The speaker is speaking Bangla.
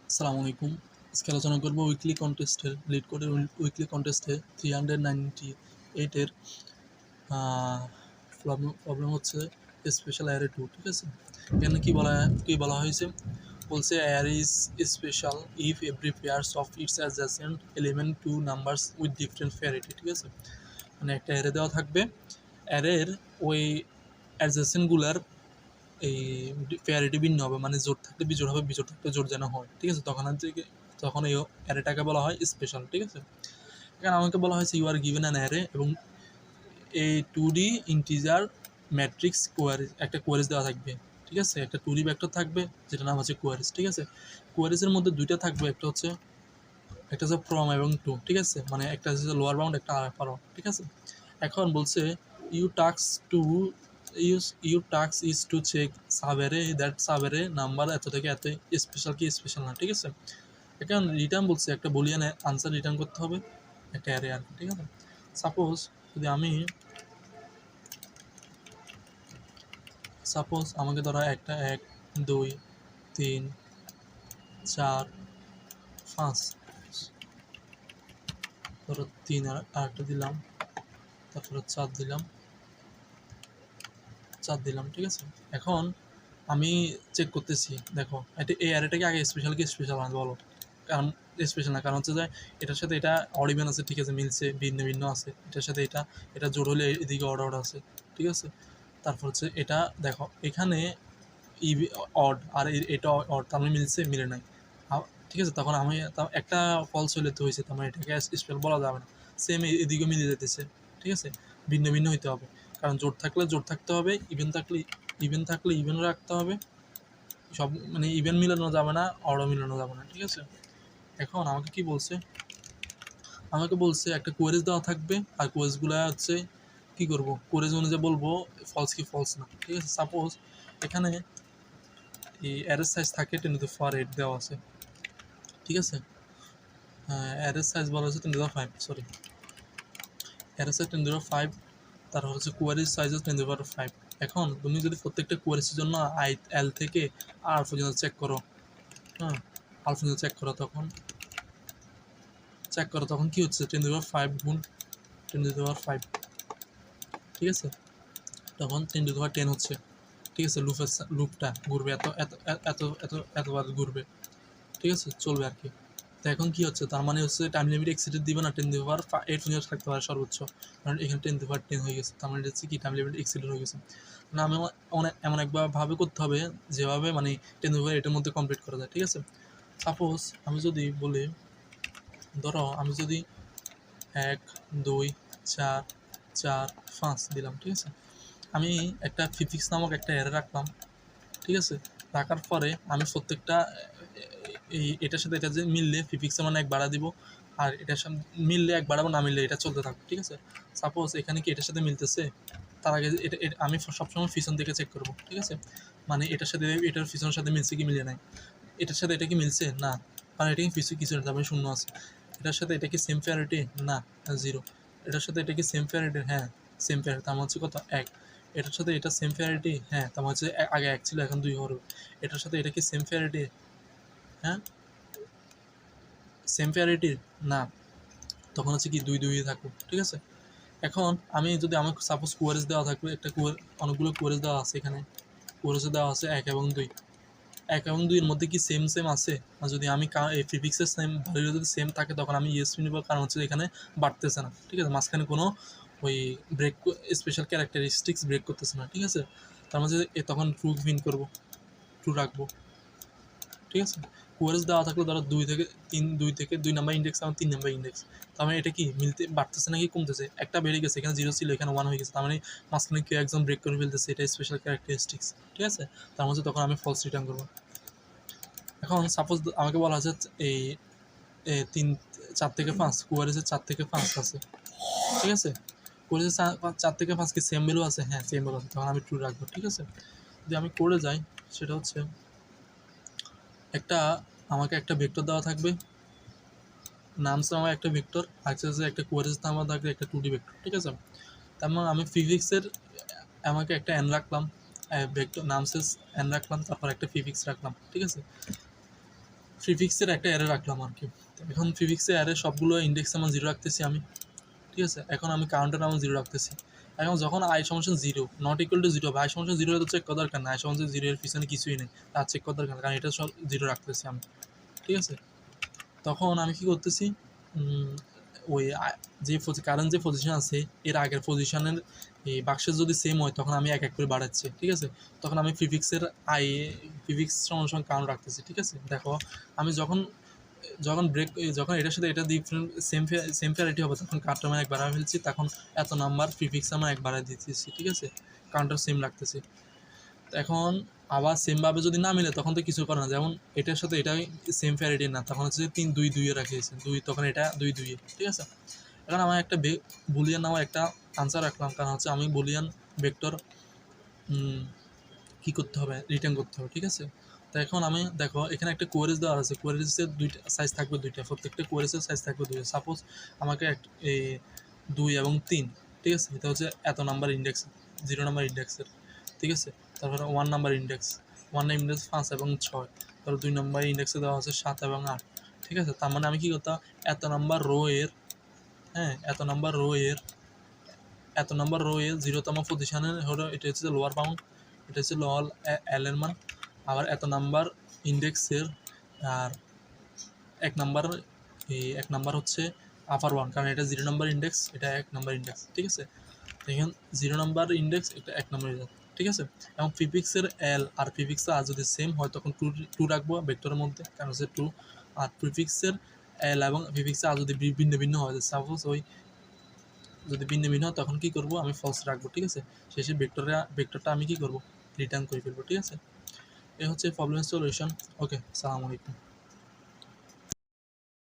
আসসালামু আলাইকুম। আজকে আলোচনা করব উইকলি কন্টেস্টের লিড কোডের উইকলি কন্টেস্টে 398 এর আ প্রবলেম হচ্ছে স্পেশাল অ্যারে 2, ঠিক আছে? এখানে কি বলা হয়েছে? বলছে array is special if every pairs of its adjacent element two numbers with different parity, ঠিক আছে? মানে একটা অ্যারে দেওয়া থাকবে, অ্যারের ওই অ্যাডজেসেন্টগুলার এই প্যারিটি ভিন্ন হবে, মানে জোড় থাকলে বিজোড় হবে, বিজোড় থাকলে জোড় যেন হয়, ঠিক আছে? তখন এই অ্যারেটাকে বলা হয় স্পেশাল, ঠিক আছে? এখানে আমাকে বলা হয়েছে you are given an array এবং এই 2D ইন্টিজার ম্যাট্রিক্স কোয়ারিজ, একটা কোয়ারিজ দেওয়া থাকবে, ঠিক আছে? একটা 2D ভেক্টর থাকবে যেটা নাম হচ্ছে কোয়ারিজ, ঠিক আছে? কোয়ারিজের মধ্যে দুইটা থাকবে, একটা হচ্ছে ফ্রম এবং টু, ঠিক আছে? মানে একটা হচ্ছে লোয়ার বাউন্ড, একটা আপার বাউন্ড, ঠিক আছে? এখন বলছে you task two you task is to check সাবেরে দ্যাট সাবেরে নাম্বার এত থেকে এত স্পেশাল কি স্পেশাল না, ঠিক আছে? এখন রিটার্ন বলছে একটা বুলিয়ান আনসার রিটার্ন করতে হবে, একটা অ্যারে আর কি, ঠিক আছে? সাপোজ যদি আমি আমাকে ধরো একটা 1 2 3 4 5, ধরো 3 আর আরেকটা দিলাম, তারপরে 4 দিলাম, ঠিক আছে? এখন আমি চেক করতেছি, দেখো এটা এই অ্যারেটাকে আগে স্পেশাল কি স্পেশাল না বলো? কারণ স্পেশাল না, কারণ হচ্ছে যে এটার সাথে এটা অড ইভেন আছে, ঠিক আছে, মিলছে, ভিন্ন ভিন্ন আছে, এটার সাথে এটা জোড় হলে এদিকে অড আছে, ঠিক আছে? তারপর হচ্ছে এটা দেখো এখানে অড আর এটা অড, তার মানে মিলছে, মিলে নাই, ঠিক আছে? তখন আমি একটা ফলস হইলে তো হয়েছে, তার মানে এটাকে স্পেশাল বলা যাবে না। সেম এদিকে মিলে যেতেছে, ঠিক আছে? ভিন্ন ভিন্ন হইতে হবে, কারণ জোড় থাকলে জোড় থাকতে হবে, ইভেন থাকলে ইভেন রাখতে হবে, সব মানে ইভেন মিলানো যাবে না, অডও মিলানো যাবে না, ঠিক আছে? এখন আমাকে বলছে একটা কোয়েরিজ দেওয়া থাকবে, আর কোয়েরিজগুলো হচ্ছে কী করবো, কোয়েরিজ অনুযায়ী বলবো ফলস কি ফলস না, ঠিক আছে? সাপোজ এখানে এই অ্যারের সাইজ থাকে 10^8 দেওয়া আছে, ঠিক আছে? অ্যারের সাইজ বলা হচ্ছে 10^5, সরি, অ্যারের সাইজ 10^5, তারপর হচ্ছে কোয়ারিজ সাইজ হচ্ছে 10^5। এখন তুমি যদি প্রত্যেকটা কোয়ারিজের জন্য এল থেকে আর পর্যন্ত চেক করো, হ্যাঁ, আর পর্যন্ত চেক করো তখন কী হচ্ছে, 10^5 গুণ 10^5, ঠিক আছে? তখন 10^10 হচ্ছে, ঠিক আছে? লুপটা ঘুরবে, এত এত এত এত এতবার ঘুরবে, ঠিক আছে, চলবে আর কি। তো এখন কী হচ্ছে, তার মানে হচ্ছে টাইম লিমিট এক্সিডেড দিবে না, 10^8 পর্যন্ত থাকতে পারে সর্বোচ্চ, কারণ এখানে 10^10 হয়ে গেছে, তার মানে হচ্ছে কি টাইম লিমিট এক্সিডেড হয়ে গেছে। মানে আমি এমন একভাবে করতে হবে যেভাবে মানে 10^8 মধ্যে কমপ্লিট করা যায়, ঠিক আছে? সাপোজ আমি যদি বলি, ধরো আমি যদি 1 2 4 4 5 দিলাম, ঠিক আছে? আমি একটা প্রিফিক্স নামক একটা অ্যারে রাখলাম, ঠিক আছে? রাখার পরে আমি প্রত্যেকটা এটার সাথে এটা যে মিললে প্রিফিক্সের মানে 1 বাড়া দিব, আর এটার সাথে মিললে 1 বাড়াবো, না মিললে এটা চলতে থাকবে, ঠিক আছে? সাপোজ এখানে কি এটার সাথে মিলতেছে, তার আগে এটা আমি সবসময় পিছন থেকে চেক করব, ঠিক আছে? মানে এটার সাথে এটার পিছনের সাথে মিলছে কি মিলে নাই, এটার সাথে এটা কি মিলছে, না, কারণ এটা কি কিছু না, তারপরে শূন্য আছে। এটার সাথে এটা কি সেম প্যারিটি, না, 0। এটার সাথে এটা কি সেম প্যারিটি, হ্যাঁ সেম প্যারিটি, তার মানে হচ্ছে কত, 1। এটার সাথে এটা সেম প্যারিটি, হ্যাঁ, তার মানে হচ্ছে আগে 1 ছিল, এখন 2 হবে। এটার সাথে এটা কি সেম প্যারিটি, হ্যাঁ সেম প্যারিটি, না, তখন হচ্ছে কি 2 2 থাকবে, ঠিক আছে? এখন আমি যদি আমাকে সাপোজ কোয়ারেজ দেওয়া থাকবে, অনেকগুলো কোয়ারেজ দেওয়া আছে, এখানে কোয়ারেজে দেওয়া আছে 1 এবং 2, 1 এবং 2 এর মধ্যে কি সেম আছে? আর যদি আমি এই প্রিফিক্সের সেম ভ্যালু যদি সেম থাকে তখন আমি ইয়েস নিব, কারণ হচ্ছে এখানে বাড়তেছে না, ঠিক আছে? মাঝখানে কোনো ওই ব্রেক স্পেশাল ক্যারেক্টারিস্টিক্স ব্রেক করতেছে না, ঠিক আছে? তার মাঝে তখন ট্রু প্রিন্ট করবো, ট্রু রাখবো, ঠিক আছে? কোয়ারেজ দেওয়া থাকলে ধরো 2 নাম্বার ইন্ডেক্স, আমার 3 নাম্বার ইন্ডেক্স, তার মানে এটা কি মিলতে বাড়তেছে নাকি কমতেছে? একটা বেড়ে গেছে, এখানে 0 ছিল, এখানে 1 হয়ে গেছে, তার মানে মাঝখানে কেউ একজন ব্রেক করে ফেলতেছে, এটা স্পেশাল ক্যারেক্টারিস্টিক্স, ঠিক আছে? তার মধ্যে তখন আমি ফলস রিটার্ন করবো। এখন সাপোজ আমাকে বলা আছে এই 4 থেকে 5, কোয়ারেজে 4 থেকে 5 আছে, ঠিক আছে? কোয়ারেজে 4 থেকে 5 কি সেম ভ্যালু আছে, হ্যাঁ সেম ভ্যালু আছে, তখন আমি ট্রু রাখবো, ঠিক আছে? যদি আমি করে যাই, সেটা হচ্ছে আমাকে একটা ভেক্টর দেওয়া থাকবে, নাম আমার একটা ভেক্টর, আছে একটা কোয়ারেজ নামা থাকবে একটা 2D ভেক্টর, ঠিক আছে? তার মানে আমি ফিজিক্সের আমাকে একটা এন রাখলাম, ভেক্টর নাম এন রাখলাম, তারপর একটা ফিজিক্স রাখলাম, ঠিক আছে? প্রিফিক্সের একটা অ্যারে রাখলাম আর কি। এখন প্রিফিক্সের অ্যারে সবগুলো ইন্ডেক্স আমার 0 রাখতেছি আমি, ঠিক আছে। এখন আমি কাউন্টার আমার 0 রাখতেছি। এখন যখন i সমান 0 নট ইকুয়াল টু 0 বা i সমান 0 হলে তো চেক করার দরকার না, i সমান 0 এর পিছনে কিছুই নেই, তার চেক করার দরকার না, কারণ এটা সব 0 রাখতেছি আমি, ঠিক আছে। তখন আমি কি করতেছি, ওই যে কারেন্ট যে পজিশন আছে এর আগের পজিশনের এই বাক্সের যদি সেম হয় তখন আমি এক এক করে বাড়াচ্ছি, ঠিক আছে। তখন আমি প্রিফিক্সের প্রিফিক্স সমান কাউন্ট রাখতেছি, ঠিক আছে। দেখো আমি যখন যখন ব্রেক যখন এটার সাথে এটা ডিফারেন্ট সেম প্যারিটি হবে তখন কাউন্টার মানে এক বাড়ায় ফেলছি, তখন এত নাম্বার প্রিফিক্স আমার এক বাড়ায় দিতেছি, ঠিক আছে। কাউন্টার সেম রাখতেছি। এখন আবার সেমভাবে যদি না মিলে তখন তো কিছু করে না, যেমন এটার সাথে এটা সেম প্যারিটি না, তখন হচ্ছে 3 2 2 এ রাখিয়েছে 2, তখন এটা 2 2 এ, ঠিক আছে। এখন আমার একটা বুলিয়ান নামে একটা আনসার রাখলাম, কারণ হচ্ছে আমি বুলিয়ান ভেক্টর কী করতে হবে, রিটার্ন করতে হবে, ঠিক আছে। তো এখন আমি দেখো এখানে একটা কোয়ারেজ দেওয়া আছে, কোয়ারেজের দুইটা সাইজ থাকবে, দুইটা, প্রত্যেকটা কোয়ারেজের সাইজ থাকবে দুইটা। সাপোজ আমাকে 2 এবং 3, ঠিক আছে। এটা হচ্ছে এত নাম্বার ইন্ডেক্স, 0 নাম্বার ইন্ডেক্সের, ঠিক আছে। তারপরে 1 নাম্বার ইন্ডেক্স, 1 ইন্ডেক্স 5 এবং 6, তারপর 2 নাম্বার ইন্ডেক্সে দেওয়া আছে 7 এবং 8, ঠিক আছে। তার মানে আমি কী করতাম, এত নাম্বার রো এর, হ্যাঁ, এত নাম্বার রো এর 0তম পজিশনের হলো, এটা হচ্ছে লোয়ার বাউন্ড, এটা হচ্ছে লোয়ার এল এর মান। আবার এত নাম্বার ইন্ডেক্সের আর এক নাম্বার হচ্ছে আপার ওয়ান, কারণ এটা 0 নাম্বার ইন্ডেক্স, এটা 1 নাম্বার ইন্ডেক্স, ঠিক আছে। এখন 0 নাম্বার ইন্ডেক্স, এটা 1 নাম্বার ইন্ডেক্স, ঠিক আছে। এবং প্রিফিক্সের এল আর প্রিফিক্সের আর যদি সেম হয় তখন 2 রাখবো ভেক্টরের মধ্যে, কারণ হচ্ছে 2। আর প্রিফিক্সের এল এবং প্রিফিক্সের আর যদি ভিন্ন ভিন্ন হয়, সাপোজ ওই যদি ভিন্ন ভিন্ন হয় তখন কী করবো, আমি ফলস রাখবো, ঠিক আছে। শেষে ভেক্টরটা আমি কী করবো, রিটার্ন করে ফেলবো, ঠিক আছে। এ হচ্ছে প্রবলেমের সলিউশন। ওকে, আসসালামু আলাইকুম।